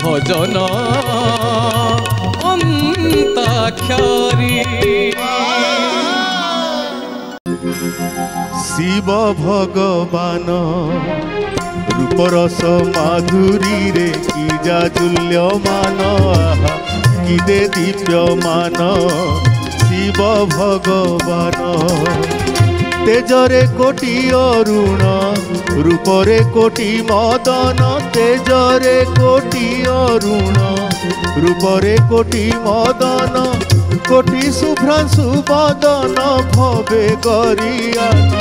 भजन अंताक्षरी शिव भगवान रूपरस माधुरी रे की जाजुल्यमान कि दे दीप्यमान शिव भगवान तेजरे कोटि अरुण रूपरे कोटि मदन तेजरे कोटि अरुण रूपरे कोटि मदन कोटि शुभ्रांशु बदन भवे गरियान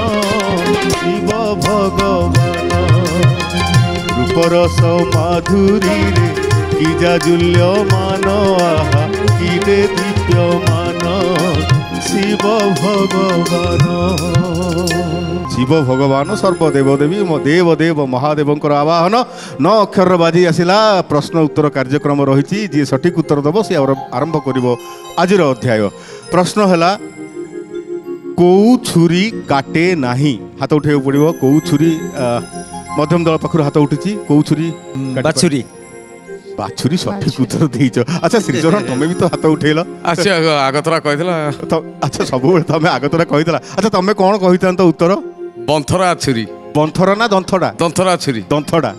शिव भगवान रूपरस माधुरी रे कि जाजुल्यमान कि दे दीप्यमान शिव भगवान शिव भगवान सर्वदेव देवी देव देव महादेव आवाहन 9 अक्षर बाजी आसला प्रश्न उत्तर कार्यक्रम रही जी सठिक उत्तर देव सी आरंभ कर आज अध्याय प्रश्न है कौ छुरी काटे नाही हाथ उठे पड़ो कौ छुरी मध्यम दल पाखर हाथ उठी कौ छुरी बाछुरी बाछुरी सठिक उत्तर देइछ। अच्छा श्रीचरण तुम भी तो हाथ उठेल अच्छा आगतरा कहिदला अच्छा सब तुम आगतरा कहिदला अच्छा तुम कौन कहितांत उत्तर बंथरा छुरी बंथरा ना दंथड़ा दंथरा छुरी दंथड़ा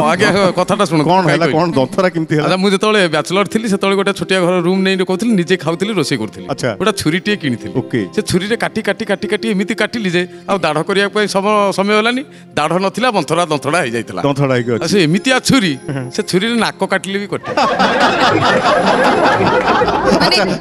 आगे कथाटा शुण कौन है कौन दंथरा केमती है अच्छा मुझे जेतले बैचलर थी से गोटे छोटिया घर रूम नहीं कहूँ निजे खाऊली रोसे करी अच्छा गोटे छुरी टे किनी ओके से छुरी रे काटी काटी काटी काटी एमती काटिली जे आ दाढ़ करने समय होलानी दाढ़ नथिला बंथरा दंथड़ा हो जाइतला दंथड़ा है से एमती छुरी से छुरी रे नाक काटिले भी कटे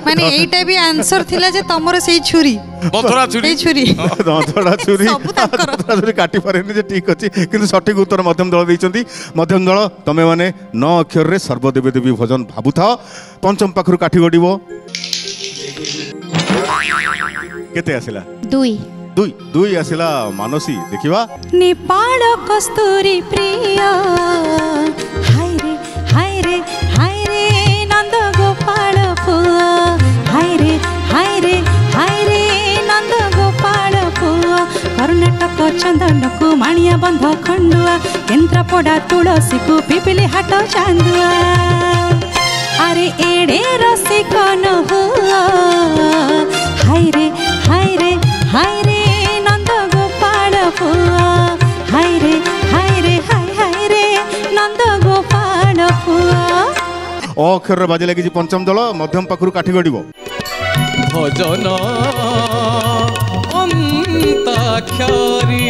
माने एटा भी आंसर थिला जे तमरो सेही छुरी बंथरा छुरी छुरी दंथड़ा छुरी दंथड़ा छुरी काटी पारेनी जे ठीक अछि किंतु सठिक उत्तर मध्यम दल दैचंती मध्यम दल तमे माने 9 अक्षर रे सर्वदेव देवी भजन भाबुथा पंचम पाखरु काठी गडिबो केते आसिला 2 आसिला मानसी देखिबा नेपाल कस्तूरी प्रिय हाय रे नंद गोपाल फुआ हाय रे नंद गोपाल फुआ कर्णाटक चंदन को माणिया बंध खंडुआ केन्द्रापड़ा तुलसी को पिपिली हाट चांदुआ अरे एड़े रसिक न हुआ हाय रे नंद गोपाल फुआ हाय रे नंद गोपाल फुआ अक्षर बाजे लगी पंचम दल मध्यम पाखरु काठी गडिबो भजन अंताक्षरी